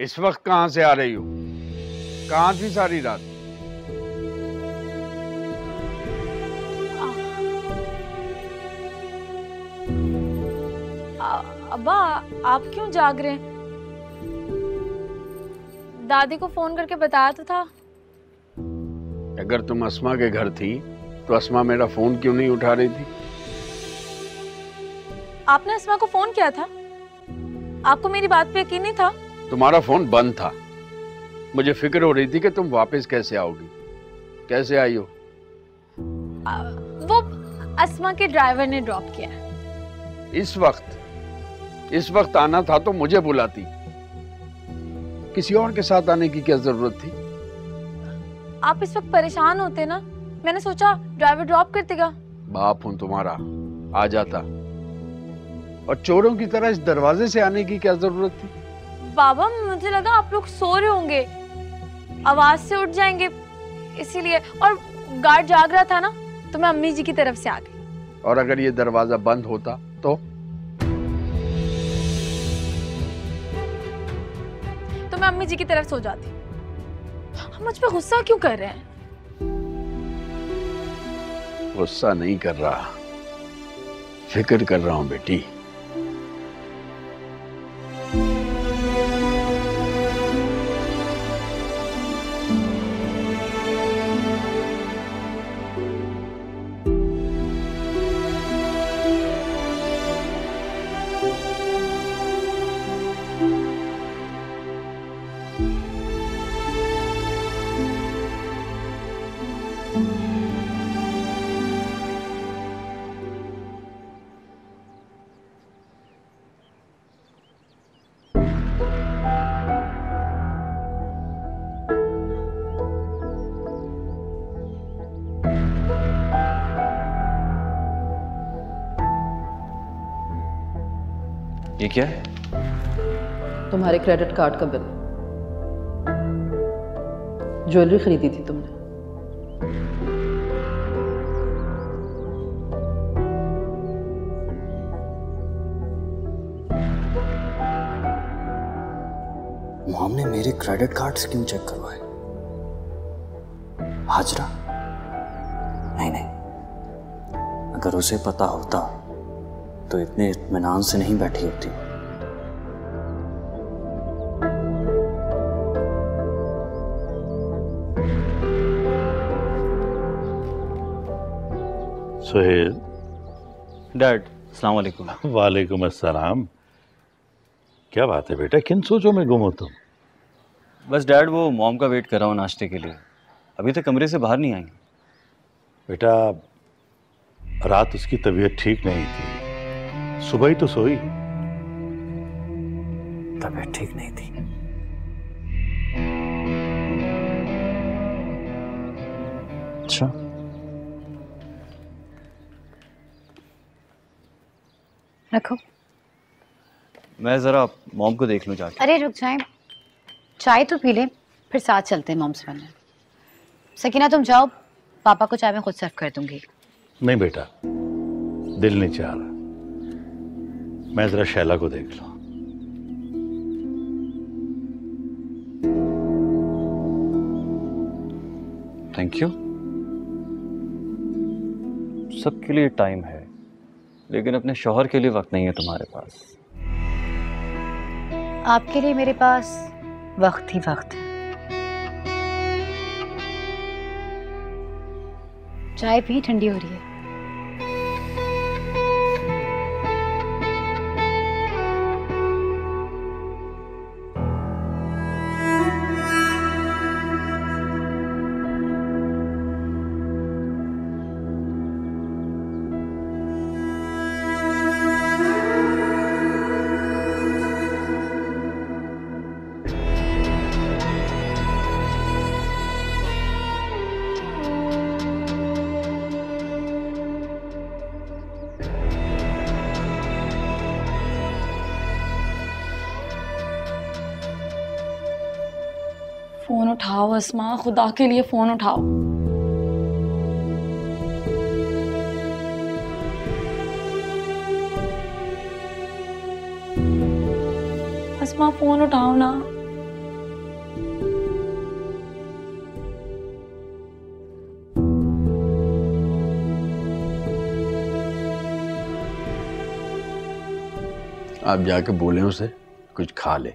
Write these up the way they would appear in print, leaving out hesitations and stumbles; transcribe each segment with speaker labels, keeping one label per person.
Speaker 1: इस वक्त कहां से आ रही हो? कहां थी सारी रात?
Speaker 2: अब्बा, आप क्यों जाग रहे हैं? दादी को फोन करके बताया तो था।
Speaker 1: अगर तुम अस्मा के घर थी तो अस्मा मेरा फोन क्यों नहीं उठा रही थी?
Speaker 2: आपने अस्मा को फोन किया था? आपको मेरी बात पे यकीन नहीं था?
Speaker 1: तुम्हारा फोन बंद था। मुझे फिक्र हो रही थी कि तुम वापस कैसे आओगी। कैसे आई हो?
Speaker 2: वो अस्मा के ड्राइवर ने ड्रॉप किया।
Speaker 1: इस वक्त आना था तो मुझे बुलाती। किसी और के साथ आने की क्या जरूरत थी?
Speaker 2: आप इस वक्त परेशान होते ना, मैंने सोचा ड्राइवर ड्रॉप कर देगा।
Speaker 1: बाप हूं तुम्हारा, आ जाता। और चोरों की तरह इस दरवाजे से आने की क्या जरूरत थी?
Speaker 2: बाबा, मुझे लगा आप लोग सो रहे होंगे, आवाज से उठ जाएंगे इसीलिए। और गार्ड जाग रहा था ना, तो मैं अम्मी जी की तरफ से आ गई।
Speaker 1: और अगर ये दरवाजा बंद होता तो
Speaker 2: मैं अम्मी जी की तरफ सो जाती। हम मुझ पे गुस्सा क्यों कर रहे हैं?
Speaker 1: गुस्सा नहीं कर रहा, फिक्र कर रहा हूं बेटी।
Speaker 3: ये क्या है?
Speaker 4: तुम्हारे क्रेडिट कार्ड का बिल। ज्वेलरी खरीदी थी तुमने।
Speaker 3: मॉम ने मेरे क्रेडिट कार्ड्स क्यों चेक करवाए? हाजरा? नहीं नहीं, अगर उसे पता होता तो इतने इत्मीनान से नहीं बैठी होती।
Speaker 5: सुहेल।
Speaker 3: डैड, अस्सलाम वालेकुम।
Speaker 5: वालेकुम अस्सलाम। क्या बात है बेटा, किन सोचों में गुम हो तुम?
Speaker 3: बस डैड, वो मॉम का वेट कर रहा हूँ नाश्ते के लिए। अभी तक कमरे से बाहर नहीं आई।
Speaker 5: बेटा, रात उसकी तबीयत ठीक नहीं थी, सुबह ही तो सोई।
Speaker 3: तबीयत ठीक नहीं थी? अच्छा।
Speaker 6: रखो।
Speaker 3: मैं जरा मॉम को देख लूं जाके।
Speaker 6: अरे रुक जाए, चाय तो पी ले, फिर साथ चलते हैं मॉम से मिलने। सकीना तुम जाओ, पापा को चाय मैं खुद सर्व कर दूंगी।
Speaker 5: नहीं बेटा, दिल नहीं चाह रहा। मैं जरा शैला को देख लूं।
Speaker 3: Thank you. सबके लिए टाइम है, लेकिन अपने शौहर के लिए वक्त नहीं है तुम्हारे पास।
Speaker 6: आपके लिए मेरे पास वक्त ही वक्त है। चाय पी, ठंडी हो रही है।
Speaker 2: फोन उठाओ अस्मा, खुदा के लिए फोन उठाओ। अस्मा फोन उठाओ ना।
Speaker 1: आप जाके बोले उसे कुछ खा ले।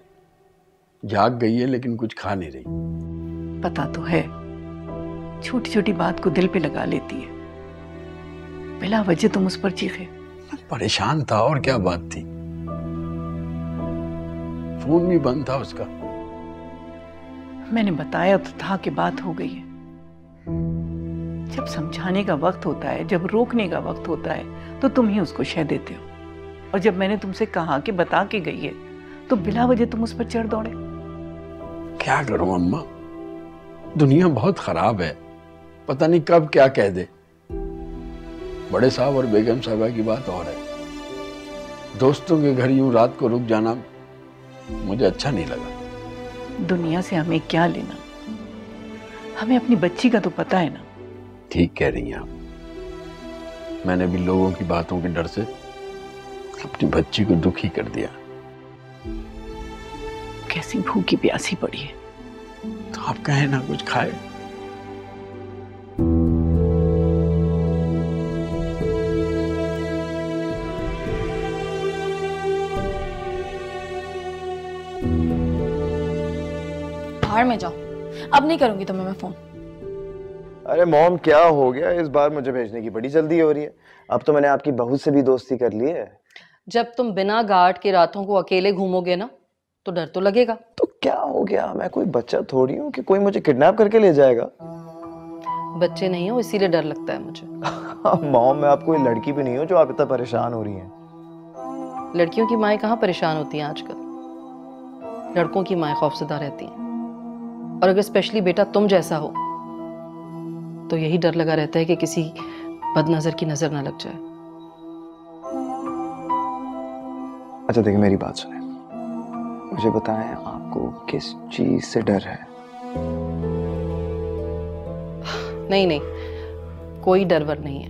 Speaker 1: जाग गई है लेकिन कुछ खा नहीं रही।
Speaker 7: पता तो है, छोटी छोटी बात को दिल पे लगा लेती है। बिला वजह तुम उस पर चीखे।
Speaker 1: परेशान था और क्या बात थी, फोन भी बंद था उसका।
Speaker 7: मैंने बताया तो था कि बात हो गई है। जब समझाने का वक्त होता है, जब रोकने का वक्त होता है, तो तुम ही उसको शह देते हो। और जब मैंने तुमसे कहा कि बता के गई है, तो बिला वजह तुम उस पर चढ़ दौड़े।
Speaker 1: क्या करूं अम्मा, दुनिया बहुत खराब है, पता नहीं कब क्या कह दे। बड़े साहब और बेगम साहबा की बात और है, दोस्तों के घर यूं रात को रुक जाना मुझे अच्छा नहीं लगा।
Speaker 7: दुनिया से हमें क्या लेना, हमें अपनी बच्ची का तो पता है ना।
Speaker 1: ठीक कह रही हैं आप, मैंने भी लोगों की बातों के डर से अपनी बच्ची को दुखी कर दिया।
Speaker 7: कैसी भूखी प्यासी पड़ी है।
Speaker 1: तो आप कहें ना कुछ खाए।
Speaker 2: बाहर में जाओ, अब नहीं करूंगी तुम्हें मैं फोन।
Speaker 8: अरे मॉम क्या हो गया, इस बार मुझे भेजने की बड़ी जल्दी हो रही है। अब तो मैंने आपकी बहू से भी दोस्ती कर ली है।
Speaker 4: जब तुम बिना गार्ड के रातों को अकेले घूमोगे ना, तो डर तो लगेगा।
Speaker 8: तो क्या हो गया, मैं कोई बच्चा थोड़ी हूँ कि कोई मुझे किडनैप करके ले जाएगा।
Speaker 4: बच्चे नहीं हो इसीलिए डर लगता है मुझे।
Speaker 8: मॉम मैं आप कोई लड़की भी नहीं हूँ जो आप इतना परेशान हो रही हैं।
Speaker 4: लड़कियों की माएँ कहाँ परेशान होती हैं आजकल, लड़कों की माएँ खौफजदा रहती हैं। और अगर स्पेशली बेटा तुम जैसा हो तो यही डर लगा रहता है कि किसी बदनजर की नजर ना लग जाए।
Speaker 8: अच्छा देखिए मेरी बात सुने, मुझे बताएं आपको किस चीज से डर है।
Speaker 4: नहीं नहीं, कोई डर वर नहीं है,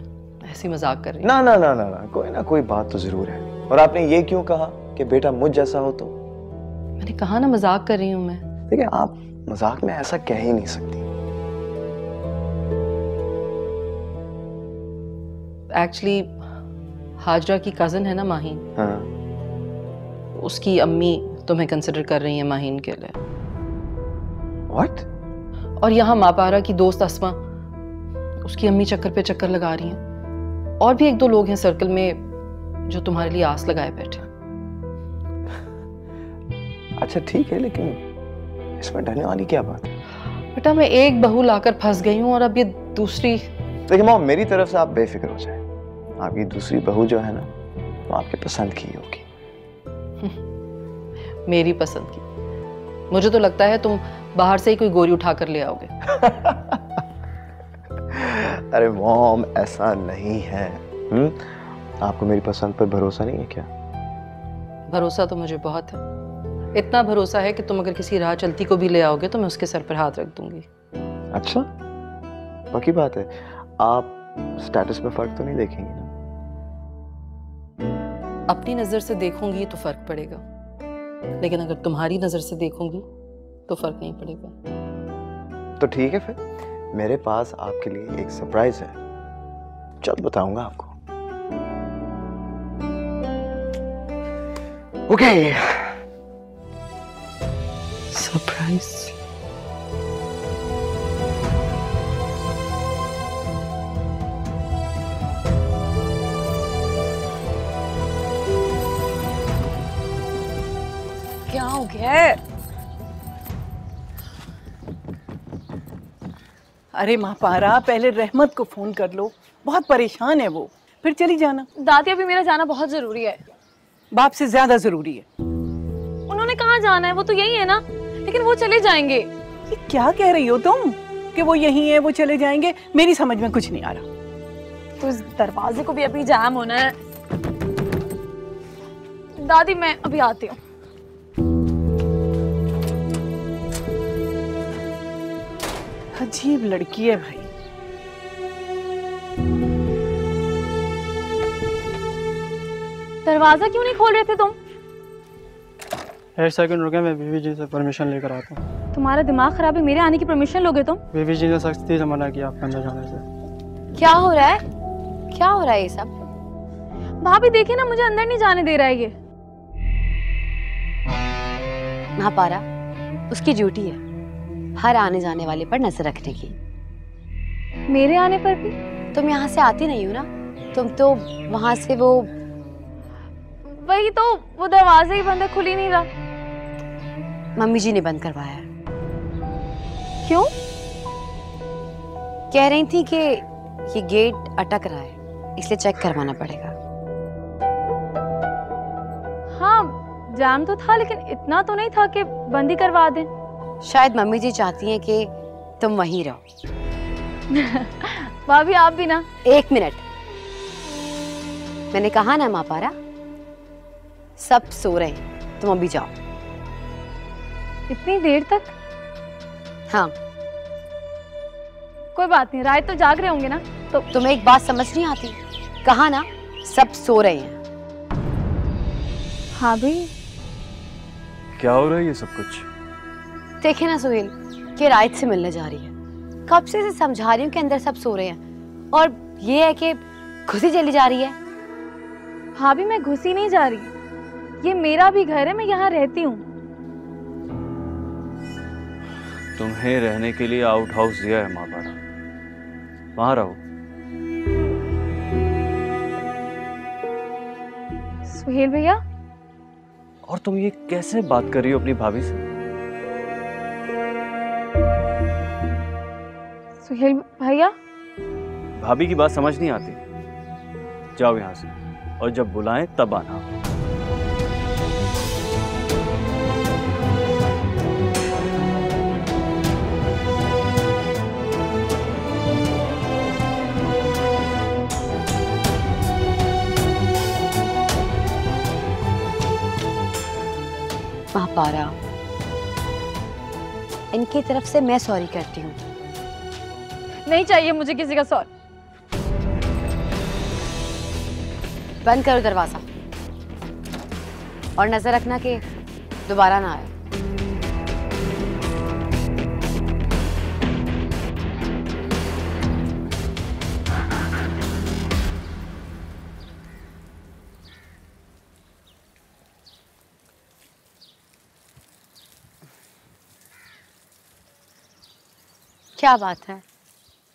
Speaker 4: ऐसी मजाक कर रही
Speaker 8: ना ना ना ना ना कोई बात तो जरूर है। और आपने ये क्यों कहा कि बेटा मुझ जैसा हो? तो
Speaker 4: मैंने कहा ना मजाक कर रही हूँ मैं।
Speaker 8: देखिए आप मजाक में ऐसा कह ही नहीं सकती।
Speaker 4: एक्चुअली हाजरा की कजन है ना माहीन,
Speaker 8: हाँ।
Speaker 4: उसकी अम्मी तुम्हें कंसिडर कर रही है माहीन के लिए।
Speaker 8: What?
Speaker 4: और यहाँ मापारा की दोस्त अस्मा, उसकी अम्मी चक्कर पे चक्कर लगा रही हैं। और भी एक दो लोग हैं सर्कल में जो तुम्हारे लिए आस लगाए बैठे।
Speaker 8: अच्छा ठीक है, लेकिन इसमें डरने वाली क्या बात है?
Speaker 4: बेटा मैं एक बहू लाकर फंस गई हूँ और अब ये दूसरी।
Speaker 8: देखिए मॉम मेरी तरफ से आप बेफिक्र हो जाए, आपकी दूसरी बहू जो है ना वो आपके पसंद की होगी।
Speaker 4: मेरी पसंद की? मुझे तो लगता है तुम बाहर से ही कोई गोरी उठा कर ले आओगे।
Speaker 8: अरे मॉम ऐसा नहीं है। आपको मेरी पसंद पर भरोसा नहीं है क्या?
Speaker 4: भरोसा तो मुझे बहुत है, इतना भरोसा है कि तुम अगर किसी राह चलती को भी ले आओगे तो मैं उसके सर पर हाथ रख दूंगी।
Speaker 8: अच्छा पक्की बात है, आप स्टेटस में फर्क तो नहीं देखेंगी ना?
Speaker 4: अपनी नजर से देखूंगी तो फर्क पड़ेगा, लेकिन अगर तुम्हारी नजर से देखूंगी तो फर्क नहीं पड़ेगा।
Speaker 8: तो ठीक है, फिर मेरे पास आपके लिए एक सरप्राइज है, जल्द बताऊंगा आपको। Okay
Speaker 4: surprise.
Speaker 2: क्या हो गया है?
Speaker 7: अरे मापारा, पहले रहमत को फोन कर लो, बहुत परेशान है वो, फिर चली जाना।
Speaker 2: दादी अभी मेरा जाना बहुत जरूरी है।
Speaker 7: बाप से ज्यादा जरूरी है।
Speaker 2: उन्होंने कहाँ जाना है, वो तो यही है ना, लेकिन वो चले जाएंगे।
Speaker 7: ये क्या कह रही हो तुम कि वो यही है वो चले जाएंगे? मेरी समझ में कुछ नहीं आ रहा।
Speaker 2: तो इस दरवाजे को भी अभी जाम होना है। दादी मैं अभी आती हूँ।
Speaker 7: अजीब लड़की है भाई।
Speaker 2: दरवाजा क्यों नहीं खोल रहे थे तुम?
Speaker 9: एक सेकंड रुके, मैं बीवी जी से परमिशन लेकर आता हूँ।
Speaker 2: तुम्हारा दिमाग खराब है, मेरे आने की परमिशन लोगे तुम?
Speaker 9: बीवी जी ने सख्ती से मना किया आपके अंदर जाने से।
Speaker 6: क्या हो रहा है? क्या हो रहा है ये सब?
Speaker 2: भाभी देखिए ना, मुझे अंदर नहीं जाने दे रहा है ये।
Speaker 6: महापारा, उसकी ड्यूटी है हर आने जाने वाले पर नजर रखने की।
Speaker 2: मेरे आने पर भी?
Speaker 6: तुम यहाँ से आती नहीं हो ना, तुम तो वहां से
Speaker 2: वही तो, वो दरवाजा ही बंद है, खुल ही नहीं रहा।
Speaker 6: मम्मी जी ने बंद करवाया है।
Speaker 2: क्यों?
Speaker 6: कह रही थी कि ये गेट अटक रहा है, इसलिए चेक करवाना पड़ेगा।
Speaker 2: हाँ, जाम तो था, लेकिन इतना तो नहीं था कि बंद ही करवा दें।
Speaker 6: शायद मम्मी जी चाहती हैं कि तुम वहीं रहो।
Speaker 2: भाभी आप भी ना।
Speaker 6: 1 मिनट, मैंने कहा ना महापारा, सब सो रहे हैं, तुम अभी जाओ।
Speaker 2: इतनी देर तक?
Speaker 6: हाँ।
Speaker 2: कोई बात नहीं, राय तो जाग रहे होंगे ना। तो
Speaker 6: तुम्हें एक बात समझ नहीं आती? कहा ना सब सो रहे हैं।
Speaker 2: हाँ भाई।
Speaker 3: क्या हो रहा है ये सब कुछ?
Speaker 6: देखे ना सुहेल, कि रायत से मिलने जा रही है। कब से इसे समझा रही हूँ कि अंदर सब सो रहे हैं, और ये है कि खुशी चली जा रही है।
Speaker 2: भाभी मैं घुसी नहीं जा रही, ये मेरा भी घर है, मैं यहाँ रहती हूँ।
Speaker 3: तुम्हें रहने के लिए आउट हाउस दिया है महापारा, वहां रहो।
Speaker 2: सुहेल भैया।
Speaker 3: और तुम ये कैसे बात कर रही हो अपनी भाभी से?
Speaker 2: सुहेल भैया।
Speaker 3: भाभी की बात समझ नहीं आती? जाओ यहाँ से, और जब बुलाएं तब आना।
Speaker 6: महापारा, इनकी तरफ से मैं सॉरी करती हूँ।
Speaker 2: नहीं चाहिए मुझे किसी का सॉरी।
Speaker 6: बंद करो दरवाजा, और नजर रखना कि दोबारा ना आए। क्या बात है,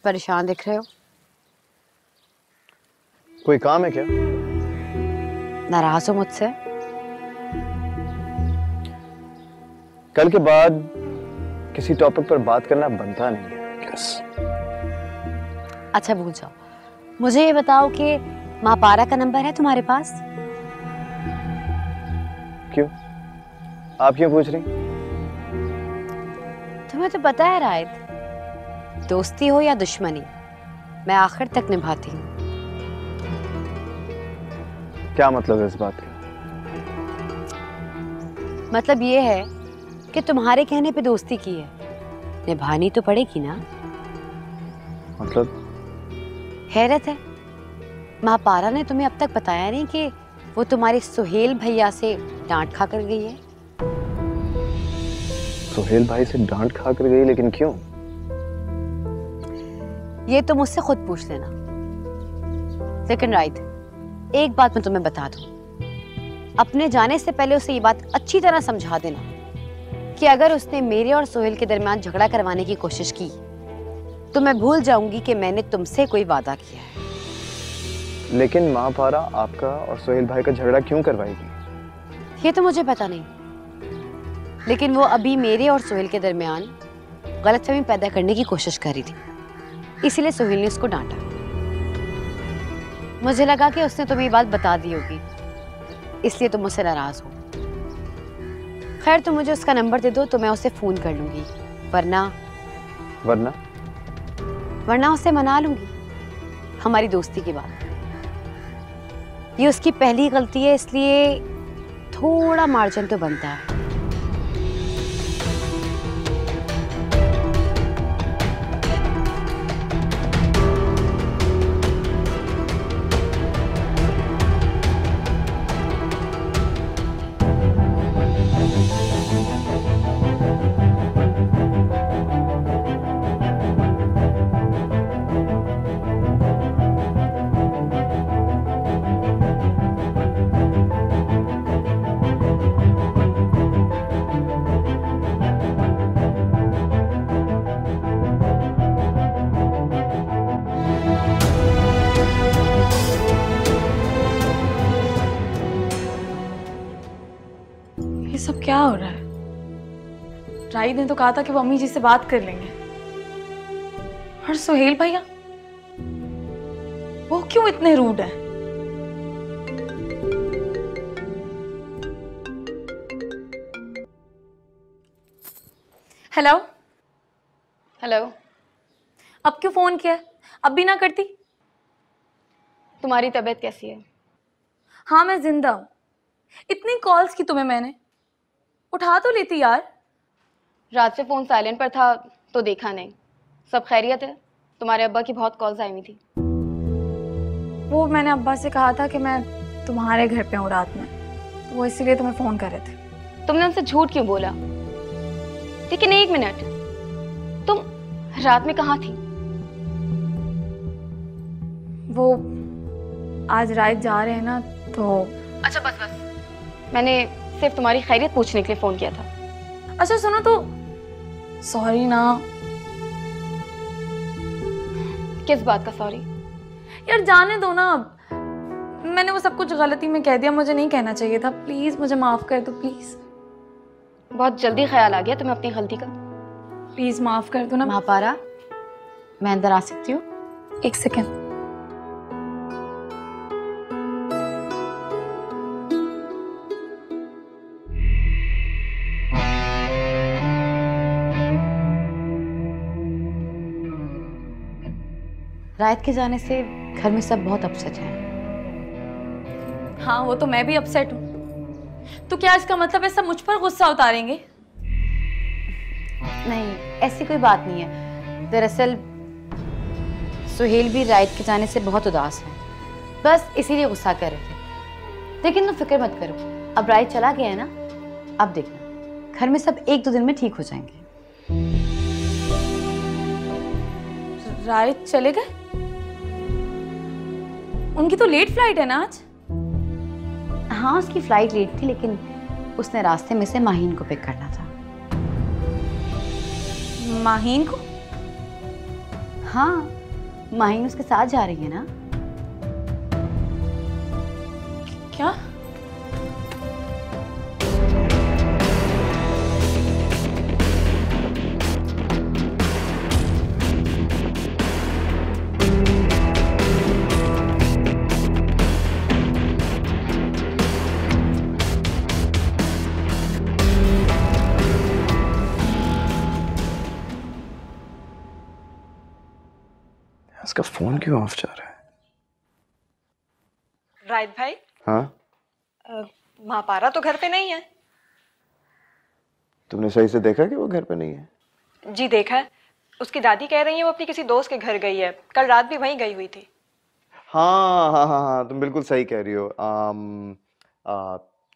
Speaker 6: परेशान दिख रहे हो?
Speaker 8: कोई काम है क्या?
Speaker 6: नाराज हो मुझसे?
Speaker 8: कल के बाद किसी टॉपिक पर बात करना बनता नहीं है। यस।
Speaker 6: अच्छा भूल जाओ, मुझे ये बताओ कि महापारा का नंबर है तुम्हारे पास?
Speaker 8: क्यों? आप क्यों पूछ रही?
Speaker 6: तुम्हें तो पता है रायत, दोस्ती हो या दुश्मनी, मैं आखिर तक निभाती हूँ।
Speaker 8: क्या मतलब है इस बात का?
Speaker 6: मतलब ये है कि तुम्हारे कहने पे दोस्ती की है, निभानी तो पड़ेगी ना।
Speaker 8: मतलब?
Speaker 6: हैरत है, महापारा ने तुम्हें अब तक बताया नहीं कि वो तुम्हारे सुहेल भैया से डांट खा कर गई है।
Speaker 8: सुहेल भाई से डांट खा कर गई, लेकिन क्यों?
Speaker 6: ये तो मुझसे खुद पूछ लेना। लेकिन राइट, एक बात मैं तुम्हें बता दूं, अपने जाने से पहले उसे ये बात अच्छी तरह समझा देना कि अगर उसने मेरे और सोहेल के दरमियान झगड़ा करवाने की कोशिश की तो मैं भूल जाऊंगी कि मैंने तुमसे कोई वादा किया है।
Speaker 8: लेकिन महापारा आपका और सोहेल भाई का झगड़ा क्यों करवाएगी?
Speaker 6: ये तो मुझे पता नहीं, लेकिन वो अभी मेरे और सोहेल के दरमियान गलतफहमी पैदा करने की कोशिश कर रही थी, इसीलिए सोहेल ने उसको डांटा। मुझे लगा कि उसने तुम्हें ये बात बता दी होगी, इसलिए तुम मुझसे नाराज हो। खैर, तुम मुझे उसका नंबर दे दो तो मैं उसे फोन कर लूंगी, वरना वरना उसे मना लूंगी हमारी दोस्ती के बाद। ये उसकी पहली गलती है, इसलिए थोड़ा मार्जिन तो बनता है।
Speaker 2: सब क्या हो रहा है? राहिद ने तो कहा था कि वो अम्मी जी से बात कर लेंगे, और सुहेल भैया वो क्यों इतने रूड है? Hello
Speaker 10: hello.
Speaker 2: अब क्यों फोन किया? अब भी ना करती?
Speaker 10: तुम्हारी तबीयत कैसी है?
Speaker 2: हाँ मैं जिंदा हूँ। इतनी कॉल्स की तुम्हें मैंने, उठा तो लेती यार।
Speaker 10: रात से फ़ोन साइलेंट पर था तो देखा नहीं। सब खैरियत है? तुम्हारे अब्बा की बहुत कॉल्स आई हुई थी।
Speaker 2: वो मैंने अब्बा से कहा था कि मैं तुम्हारे घर पे हूँ रात में, तो वो इसीलिए तुम्हें फ़ोन कर रहे थे।
Speaker 10: तुमने उनसे झूठ क्यों बोला? लेकिन एक मिनट, तुम रात में कहाँ थी?
Speaker 2: वो आज रात जा रहे हैं ना, तो
Speaker 10: अच्छा बस बस, मैंने सिर्फ तुम्हारी खैरियत पूछने के लिए फ़ोन किया था।
Speaker 2: अच्छा सुनो तो, सॉरी ना।
Speaker 10: किस बात का सॉरी?
Speaker 2: यार जाने दो ना, अब मैंने वो सब कुछ गलती में कह दिया, मुझे नहीं कहना चाहिए था। प्लीज मुझे माफ कर दो प्लीज।
Speaker 10: बहुत जल्दी ख्याल आ गया तुम्हें अपनी गलती का।
Speaker 2: प्लीज माफ कर दो ना।
Speaker 6: महापारा, मैं अंदर आ सकती हूँ?
Speaker 2: एक सेकेंड।
Speaker 6: रायत के जाने से घर में सब बहुत अपसेट हैं।
Speaker 2: हाँ वो तो मैं भी अपसेट हूँ। तो क्या इसका मतलब है सब मुझ पर गुस्सा उतारेंगे?
Speaker 6: नहीं, ऐसी कोई बात नहीं है। दरअसल सुहेल भी रायत के जाने से बहुत उदास है, बस इसीलिए गुस्सा कर रहे थे। लेकिन तुम फिक्र मत करो, अब रायत चला गया है ना, अब देखना घर में सब 1-2 दिन में ठीक हो जाएंगे।
Speaker 2: रायत चले गए? उनकी तो लेट फ्लाइट है ना आज?
Speaker 6: हाँ उसकी फ्लाइट लेट थी, लेकिन उसने रास्ते में से माहीन को पिक करना था।
Speaker 2: माहीन को?
Speaker 6: हाँ, माहीन उसके साथ जा रही है ना।
Speaker 2: क्या?
Speaker 8: इसका फोन क्यों ऑफ जा रहा है?
Speaker 11: रायत भाई।
Speaker 8: हाँ?
Speaker 11: महापारा तो घर पे नहीं है।
Speaker 8: तुमने सही से देखा कि वो घर पे नहीं है?
Speaker 11: जी देखा है। उसकी दादी कह रही है वो अपनी किसी दोस्त के घर गई है, कल रात भी वहीं गई हुई थी।
Speaker 8: हाँ हाँ हाँ हाँ, तुम बिल्कुल सही कह रही हो।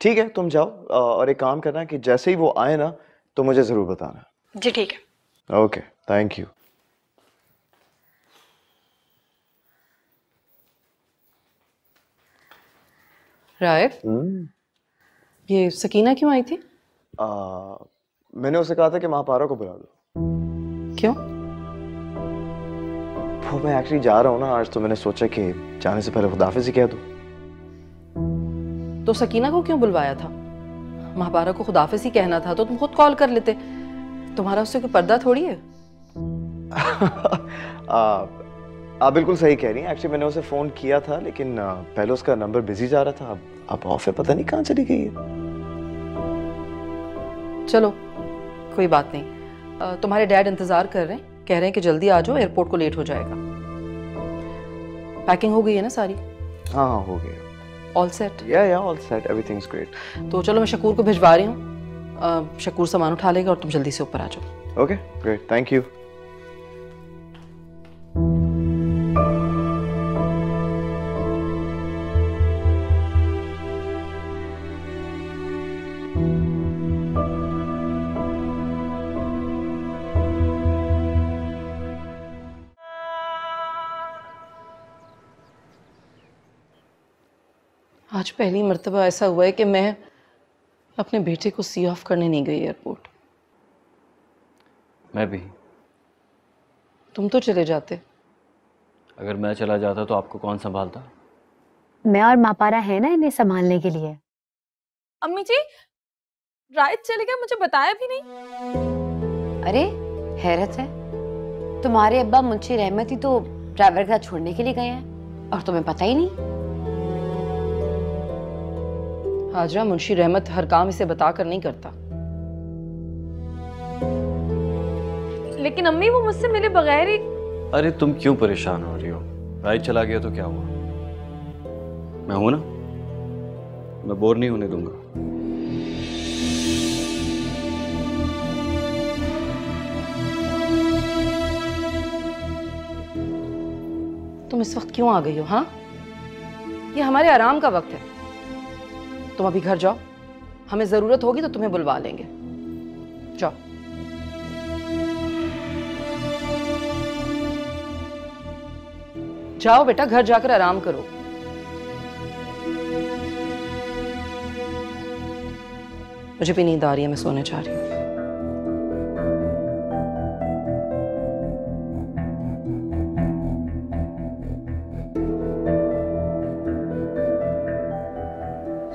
Speaker 8: ठीक है, तुम जाओ और एक काम करना कि जैसे ही वो आए ना तो मुझे जरूर बताना।
Speaker 11: जी ठीक है।
Speaker 8: Okay, thank you.
Speaker 4: रायत, ये सकीना क्यों आई थी?
Speaker 8: मैंने उसे कहा था कि महापारा को बुला दो।
Speaker 4: क्यों?
Speaker 8: वो मैं एक्चुअली जा रहा हूँ ना आज, तो मैंने सोचा कि जाने से पहले खुदाफिज ही कह दूं।
Speaker 4: तो सकीना को क्यों बुलवाया था? महापारा को खुदाफिज ही कहना था तो तुम खुद कॉल कर लेते। तुम्हारा उससे कोई पर्दा थोड़ी है।
Speaker 8: आप बिल्कुल सही कह रही हैं। एक्चुअली मैंने उसे फोन किया था, लेकिन पहले उसका नंबर बिजी जा रहा था। अब ऑफ है, पता नहीं कहाँ चली गई है।
Speaker 4: चलो कोई बात नहीं, तुम्हारे डैड इंतजार कर रहे हैं, कह रहे हैं कि जल्दी आ जाओ, एयरपोर्ट को लेट हो जाएगा। पैकिंग हो गई है ना सारी?
Speaker 8: हाँ हाँ हो गया।
Speaker 4: All set?
Speaker 8: या ऑल सेट, एवरीथिंग्स ग्रेट।
Speaker 4: तो चलो मैं शकूर को भिजवा रही हूँ, शकूर सामान उठा लेगा और तुम जल्दी से ऊपर आ जाओ।
Speaker 8: Okay great, thank you.
Speaker 4: आज पहली मर्तबा ऐसा हुआ है कि मैं अपने बेटे को सी ऑफ करने नहीं गई एयरपोर्ट।
Speaker 3: मैं भी।
Speaker 4: तुम तो चले जाते।
Speaker 3: अगर मैं चला जाता तो आपको कौन संभालता?
Speaker 6: मैं और मापारा है ना इन्हें संभालने के लिए।
Speaker 2: अम्मी जी, राइट चले गया, मुझे बताया भी नहीं।
Speaker 6: अरे हैरत है, तुम्हारे अब्बा मुंशी रहमत ही तो ड्राइवर के साथ छोड़ने के लिए गए हैं और तुम्हें पता ही नहीं।
Speaker 4: हाजरा, मुंशी रहमत हर काम इसे बता कर नहीं करता।
Speaker 2: लेकिन अम्मी वो मुझसे मिले बगैर ही।
Speaker 3: अरे तुम क्यों परेशान हो रही हो? राइट चला गया तो क्या हुआ? मैं हूं ना, मैं बोर नहीं होने दूंगा।
Speaker 4: तुम इस वक्त क्यों आ गई हो? हाँ, ये हमारे आराम का वक्त है। तुम अभी घर जाओ, हमें जरूरत होगी तो तुम्हें बुलवा लेंगे। जाओ। जाओ बेटा, घर जाकर आराम करो। मुझे भी नींद आ रही है, मैं सोने जा रही हूँ।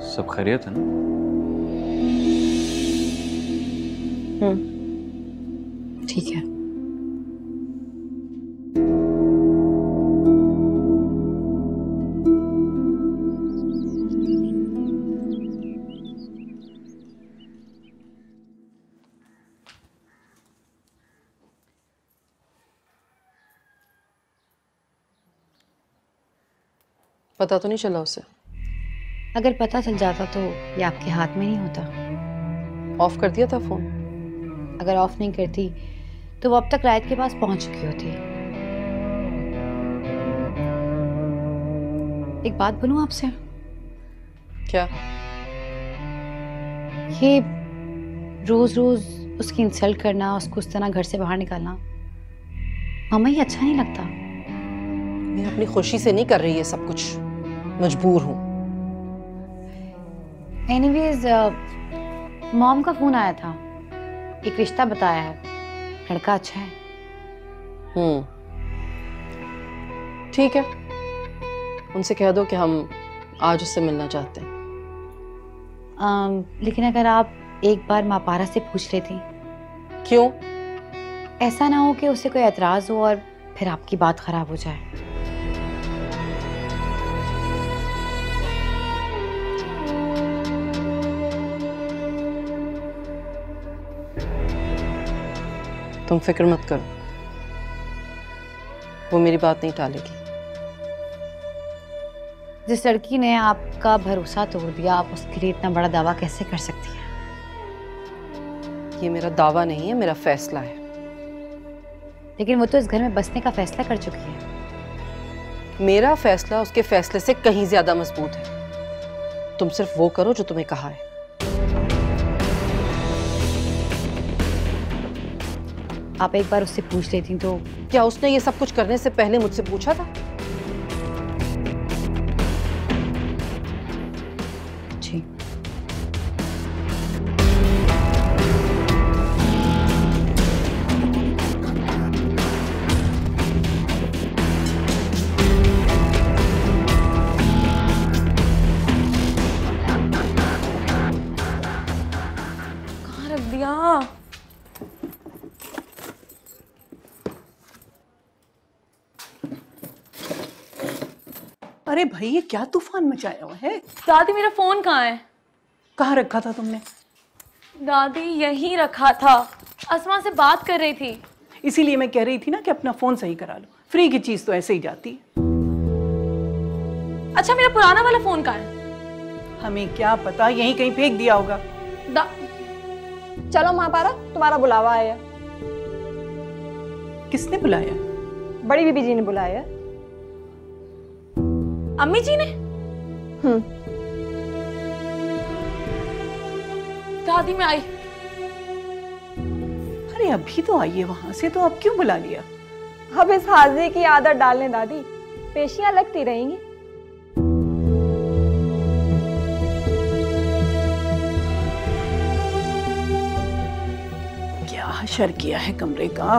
Speaker 3: सब खैरियत है ना?
Speaker 6: ठीक है।
Speaker 4: पता तो नहीं चला उसे?
Speaker 6: अगर पता चल जाता तो ये आपके हाथ में नहीं होता।
Speaker 4: ऑफ कर दिया था फोन?
Speaker 6: अगर ऑफ नहीं करती तो वो अब तक रायत के पास पहुंच चुकी होती। एक बात बोलूं आपसे?
Speaker 4: क्या?
Speaker 6: ये रोज रोज उसकी इंसल्ट करना, उसको उस तरह घर से बाहर निकालना मामा ये अच्छा नहीं लगता।
Speaker 4: मैं अपनी खुशी से नहीं कर रही है सब कुछ, मजबूर हूं।
Speaker 6: एनीवेज मॉम का फोन आया था, एक रिश्ता बताया है, लड़का अच्छा है।
Speaker 4: ठीक है, उनसे कह दो कि हम आज उससे मिलना चाहते हैं।
Speaker 6: लेकिन अगर आप एक बार माँ पारा से पूछ लेती।
Speaker 4: क्यों?
Speaker 6: ऐसा ना हो कि उसे कोई एतराज हो और फिर आपकी बात खराब हो जाए।
Speaker 4: तुम फिक्र मत करो, वो मेरी बात नहीं टालेगी।
Speaker 6: जिस लड़की ने आपका भरोसा तोड़ दिया, आप उसके लिए इतना बड़ा दावा कैसे कर सकती हैं?
Speaker 4: ये मेरा दावा नहीं है, मेरा फैसला है।
Speaker 6: लेकिन वो तो इस घर में बसने का फैसला कर चुकी है।
Speaker 4: मेरा फैसला उसके फैसले से कहीं ज्यादा मजबूत है। तुम सिर्फ वो करो जो तुम्हें कहा है।
Speaker 6: आप एक बार उससे पूछ लेती तो।
Speaker 4: क्या उसने ये सब कुछ करने से पहले मुझसे पूछा था?
Speaker 6: जी।
Speaker 2: कहाँ रख दिया?
Speaker 7: अरे भाई, ये क्या तूफान मचाया हुआ है?
Speaker 2: दादी मेरा फोन कहाँ है?
Speaker 7: कहाँ रखा था तुमने?
Speaker 2: दादी यहीं रखा था, अस्मा से बात कर रही थी।
Speaker 7: इसीलिए मैं कह रही थी ना कि अपना फोन सही करा लो, फ्री की चीज तो ऐसे ही जाती है।
Speaker 2: अच्छा मेरा पुराना वाला फोन कहाँ है?
Speaker 7: हमें क्या पता, यहीं कहीं फेंक दिया होगा।
Speaker 11: चलो माँ पारा, तुम्हारा बुलावा आया।
Speaker 7: किसने बुलाया?
Speaker 11: बड़ी बीबी जी ने बुलाया।
Speaker 2: अम्मी जी ने? दादी में आई।
Speaker 7: अरे अभी तो आई है वहां से, तो अब क्यों बुला लिया?
Speaker 11: अब इस हाजिरी की आदत डालने दादी, पेशियां लगती रहेंगी।
Speaker 7: क्या हशर किया है कमरे का।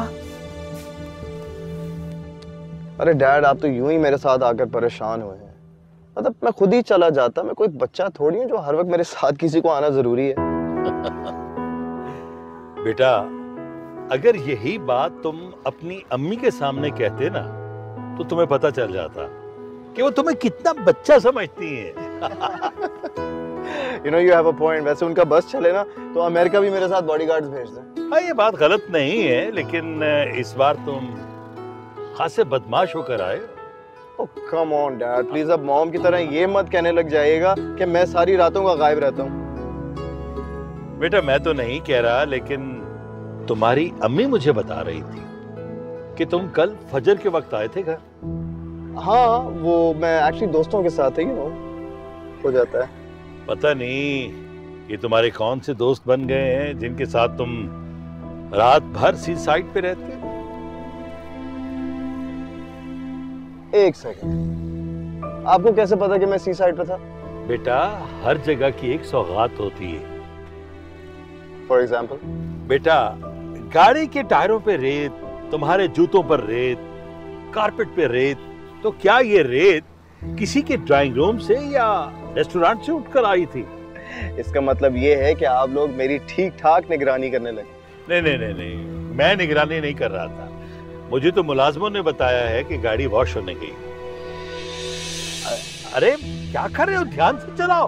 Speaker 8: अरे डैड, आप तो यूं ही मेरे साथ आकर परेशान हुए हैं। मतलब मैं खुद ही चला जाता, मैं कोई बच्चा थोड़ी हूँ जो हर वक्त मेरे साथ किसी को आना जरूरी है।
Speaker 5: बेटा, अगर यही बात तुम अपनी अम्मी के सामने कहते ना तो तुम्हें पता चल जाता कि वो तुम्हें कितना बच्चा समझती हैं।
Speaker 8: You know, you have a point. वैसे उनका बस चले ना तो अमेरिका भी मेरे साथ बॉडीगार्ड्स भेज दें।
Speaker 5: हाँ, ये बात गलत नहीं है, लेकिन इस बार तुम खासे बदमाश होकर आए।
Speaker 8: Oh, come on, Dad. Please अब मॉम की तरह ये मत कहने लग जाइएगा कि मैं सारी रातों का गायब रहता हूँ।
Speaker 5: बेटा, मैं तो नहीं कह रहा, लेकिन तुम्हारी अम्मी मुझे बता रही थी कि तुम कल फजर के वक्त आए थे घर।
Speaker 8: हाँ, वो मैं एक्चुअली दोस्तों के साथ है, हो जाता है।
Speaker 5: पता नहीं ये तुम्हारे कौन से दोस्त बन गए हैं जिनके साथ तुम रात भर सी साइड पे रहते हो।
Speaker 8: एक सेकंड, आपको कैसे पता कि मैं सी साइड पे था?
Speaker 5: बेटा, हर जगह की एक सौगात होती है।
Speaker 8: For example? बेटा,
Speaker 5: गाड़ी के टायरों पे रेत, तुम्हारे जूतों पर रेत, कारपेट पे रेत, तो क्या ये रेत किसी के ड्राइंग रूम से या रेस्टोरेंट से उठकर आई थी?
Speaker 8: इसका मतलब ये है कि आप लोग मेरी ठीक ठाक निगरानी करने लगे।
Speaker 5: नहीं नहीं नहीं नहीं, मैं निगरानी नहीं कर रहा था। मुझे तो मुलाजमों ने बताया है कि गाड़ी वॉश होने गई। अरे क्या कर रहे हो, ध्यान से चलाओ।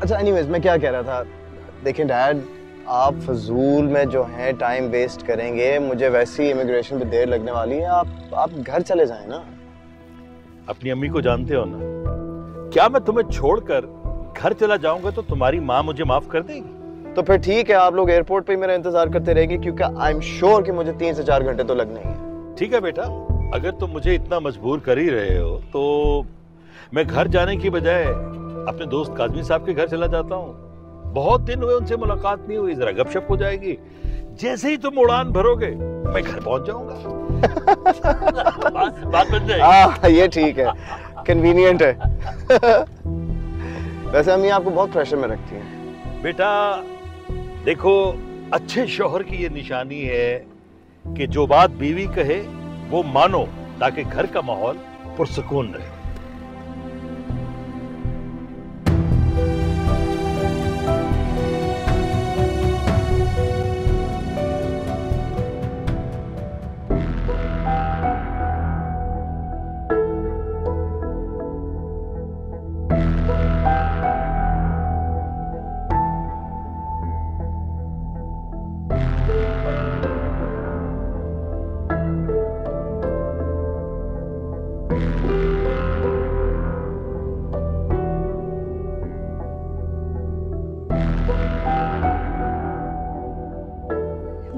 Speaker 8: अच्छा, एनीवेज मैं क्या कह रहा था, देखें डैड, आप फजूल में जो है टाइम वेस्ट करेंगे, मुझे वैसी इमिग्रेशन पे देर लगने वाली है। आप घर चले जाएं ना।
Speaker 5: अपनी अम्मी को जानते हो ना, क्या मैं तुम्हें छोड़कर घर चला जाऊंगा तो तुम्हारी माँ मुझे माफ कर देगी?
Speaker 8: तो फिर ठीक है, आप लोग एयरपोर्ट पे ही मेरा इंतजार करते रहेंगे, क्योंकि आई एम श्योर कि मुझे 3 से 4 घंटे तो लगने ही है।
Speaker 5: ठीक है बेटा, अगर तुम मुझे इतना मजबूर कर ही रहे हो तो मैं घर जाने की बजाय अपने दोस्त काजमी साहब के घर चला जाता हूँ। बहुत दिन हुए उनसे मुलाकात नहीं हुई, जरा गपशप हो जाएगी। जैसे ही तुम उड़ान भरोगे मैं घर पहुंच जाऊंगा। बात बन जाएगी।
Speaker 8: ये ठीक है, कन्वीनियंट है। वैसे अम्मी आपको बहुत प्रेशर में रखती हैं।
Speaker 5: बेटा देखो, अच्छे शौहर की ये निशानी है कि जो बात बीवी कहे वो मानो, ताकि घर का माहौल पुरसुकून रहे।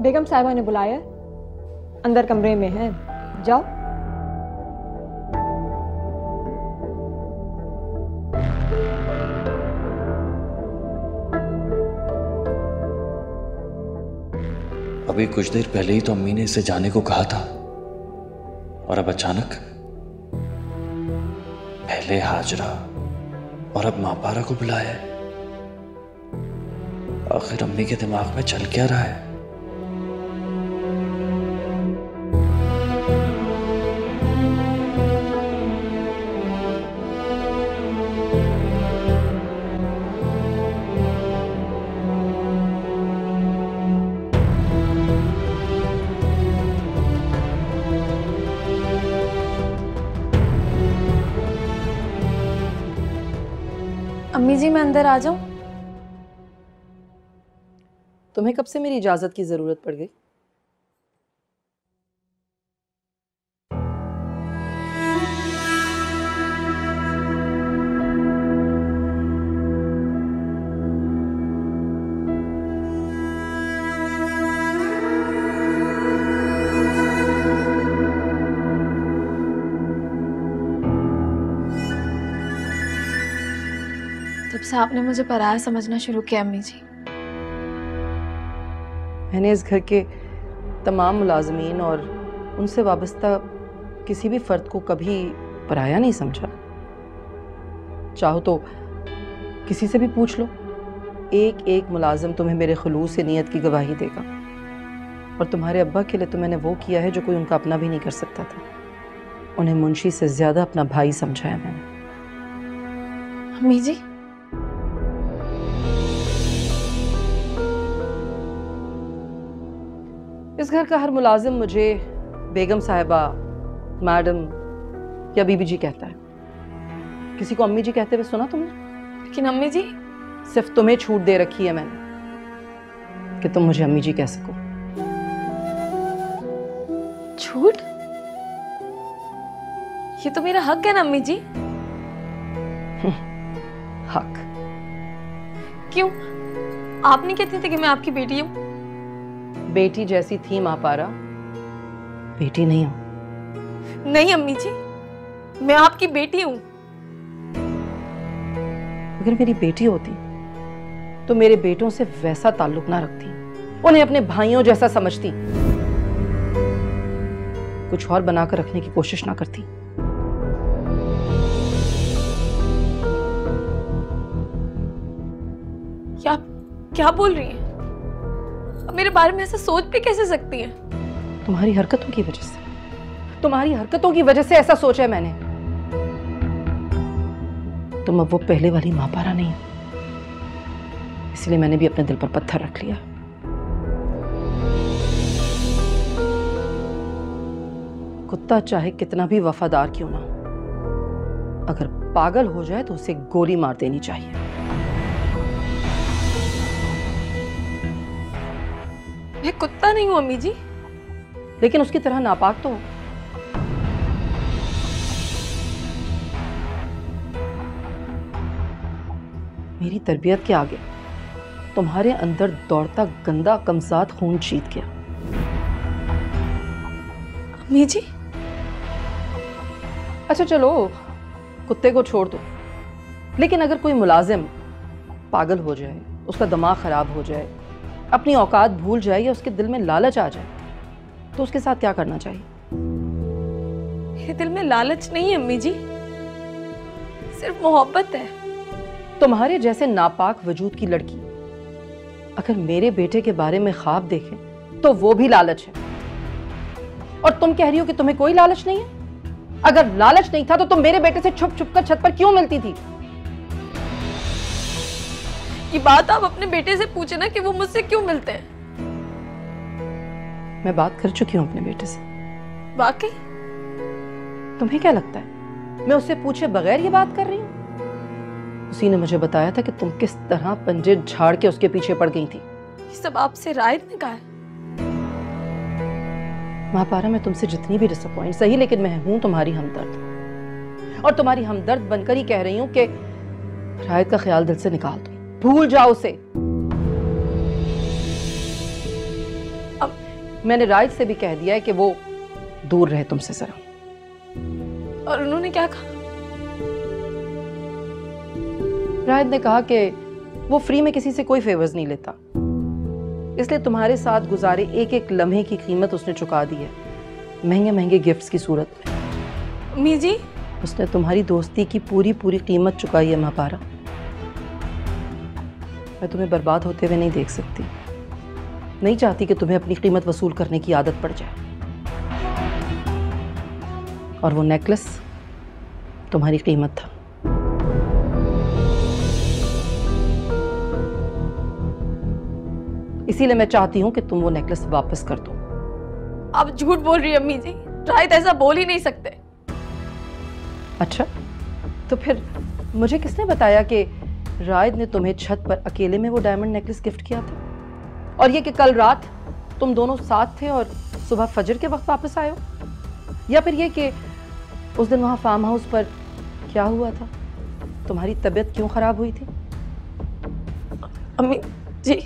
Speaker 11: बेगम साहिबा ने बुलाया, अंदर कमरे में है, जाओ।
Speaker 3: अभी कुछ देर पहले ही तो अम्मी ने इसे जाने को कहा था, और अब अचानक पहले हाजरा और अब माँ पारा को बुलाया है। आखिर अम्मी के दिमाग में चल क्या रहा है?
Speaker 2: अम्मी जी, मैं अंदर आ जाऊं?
Speaker 4: तुम्हें कब से मेरी इजाजत की जरूरत पड़ गई?
Speaker 2: तब से आपने मुझे पराया समझना शुरू किया अम्मी जी।
Speaker 4: मैंने इस घर के तमाम मुलाजमीन और उनसे वाबस्ता किसी भी फ़र्द को कभी पराया नहीं समझा। चाहो तो किसी से भी पूछ लो, एक एक मुलाजिम तुम्हें मेरे खुलूस से नीयत की गवाही देगा। और तुम्हारे अब्बा के लिए तो मैंने वो किया है जो कोई उनका अपना भी नहीं कर सकता था। उन्हें मुंशी से ज़्यादा अपना भाई समझा है मैंने।
Speaker 2: अम्मी जी,
Speaker 4: इस घर का हर मुलाजिम मुझे बेगम साहिबा, मैडम या बीबी जी कहता है। किसी को अम्मी जी कहते हुए सुना तुमने?
Speaker 2: लेकिन अम्मी जी,
Speaker 4: सिर्फ तुम्हें छूट दे रखी है मैंने कि तुम मुझे अम्मी जी कह सको।
Speaker 2: छूट? ये तो मेरा हक है ना अम्मी जी।
Speaker 4: हक?
Speaker 2: क्यों? आप नहीं कहती थी कि मैं आपकी बेटी हूँ?
Speaker 4: बेटी जैसी थी माँ पारा, बेटी नहीं हूं।
Speaker 2: नहीं अम्मी जी, मैं आपकी बेटी हूँ।
Speaker 4: अगर मेरी बेटी होती तो मेरे बेटों से वैसा ताल्लुक ना रखती, उन्हें अपने भाइयों जैसा समझती, कुछ और बनाकर रखने की कोशिश ना करती।
Speaker 2: क्या बोल रही हैं? अब मेरे बारे में ऐसा सोच भी कैसे सकती हैं?
Speaker 4: तुम्हारी हरकतों की वजह से, तुम्हारी हरकतों की वजह से ऐसा सोचा है मैंने। तुम अब वो पहले वाली माँ पारा नहीं हो, इसलिए मैंने भी अपने दिल पर पत्थर रख लिया। कुत्ता चाहे कितना भी वफादार क्यों ना, अगर पागल हो जाए तो उसे गोली मार देनी चाहिए।
Speaker 2: मैं कुत्ता नहीं हूं अम्मी जी।
Speaker 4: लेकिन उसकी तरह नापाक तो हो। मेरी तरबियत के आगे तुम्हारे अंदर दौड़ता गंदा कमसात खून जीत गया।
Speaker 2: अम्मी जी,
Speaker 4: अच्छा चलो, कुत्ते को छोड़ दो, लेकिन अगर कोई मुलाजिम पागल हो जाए, उसका दिमाग खराब हो जाए, अपनी औकात भूल जाए या उसके दिल में लालच आ जाए, तो उसके साथ क्या करना चाहिए?
Speaker 2: मेरे दिल में लालच नहीं है अम्मी जी, सिर्फ मोहब्बत है।
Speaker 4: तुम्हारे जैसे नापाक वजूद की लड़की अगर मेरे बेटे के बारे में ख्वाब देखे तो वो भी लालच है। और तुम कह रही हो कि तुम्हें कोई लालच नहीं है? अगर लालच नहीं था तो तुम मेरे बेटे से छुप छुप कर छत पर क्यों मिलती थी?
Speaker 2: ये बात आप अपने बेटे से पूछे ना कि वो मुझसे क्यों मिलते हैं।
Speaker 4: मैं बात कर चुकी हूं अपने बेटे से।
Speaker 2: वाकई?
Speaker 4: तुम्हें क्या लगता है मैं उससे पूछे बगैर ये बात कर रही हूं? उसी ने मुझे बताया था कि तुम किस तरह पंजे झाड़ के उसके पीछे पड़ गई थी।
Speaker 2: ये सब आपसे रायत ने कहा है?
Speaker 4: माँ पारा, मैं तुमसे जितनी भी डिसअपॉइंट सही, लेकिन मैं हूं तुम्हारी हमदर्द, और तुम्हारी हमदर्द बनकर ही कह रही हूं कि रायत का ख्याल दिल से निकाल दो, भूल जाओ उसे। अब मैंने रायत से भी कह दिया है कि वो दूर रहे तुमसे जरा।
Speaker 2: और उन्होंने क्या कहा?
Speaker 4: रायत ने कहा कि वो फ्री में किसी से कोई फेवर्स नहीं लेता, इसलिए तुम्हारे साथ गुजारे एक एक लम्हे की कीमत उसने चुका दी है, महंगे महंगे गिफ्ट्स की सूरत में।
Speaker 2: अम्मी जी,
Speaker 4: उसने तुम्हारी दोस्ती की पूरी पूरी कीमत चुकाई है माँ पारा। मैं तुम्हें बर्बाद होते हुए नहीं देख सकती, नहीं चाहती कि तुम्हें अपनी कीमत वसूल करने की आदत पड़ जाए। और वो नेकलेस तुम्हारी कीमत था। इसीलिए मैं चाहती हूं कि तुम वो नेकलेस वापस कर दो।
Speaker 2: आप झूठ बोल रही है अम्मी जी, रायत ऐसा बोल ही नहीं सकते।
Speaker 4: अच्छा, तो फिर मुझे किसने बताया कि रायत ने तुम्हें छत पर अकेले में वो डायमंड नेकलेस गिफ्ट किया था? और ये कि कल रात तुम दोनों साथ थे और सुबह फजर के वक्त वापस आए हो? या फिर ये कि उस दिन वहां फार्म हाउस पर क्या हुआ था? तुम्हारी तबीयत क्यों खराब हुई थी?
Speaker 2: अम्मी जी,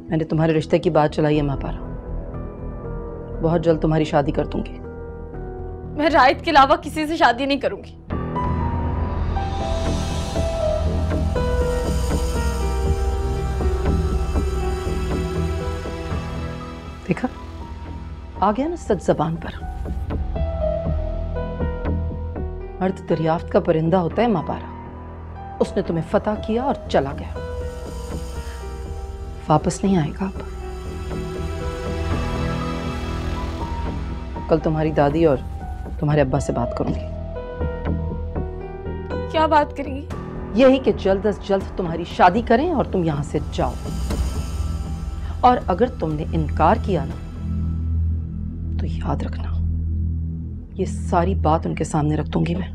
Speaker 4: मैंने तुम्हारे रिश्ते की बात चलाई है माँ पारा, बहुत जल्द तुम्हारी शादी कर दूंगी।
Speaker 2: मैं रायत के अलावा किसी से शादी नहीं करूंगी।
Speaker 4: देखा, आ गया ना सच जबान पर। मर्द दरियाफ्त का परिंदा होता है माँ पारा, उसने तुम्हें फतह किया और चला गया, वापस नहीं आएगा अब। कल तुम्हारी दादी और तुम्हारे अब्बा से बात करूंगी।
Speaker 2: क्या बात करेंगी?
Speaker 4: यही कि जल्द अज जल्द तुम्हारी शादी करें और तुम यहां से जाओ। और अगर तुमने इनकार किया ना तो याद रखना, ये सारी बात उनके सामने रख दूंगी मैं।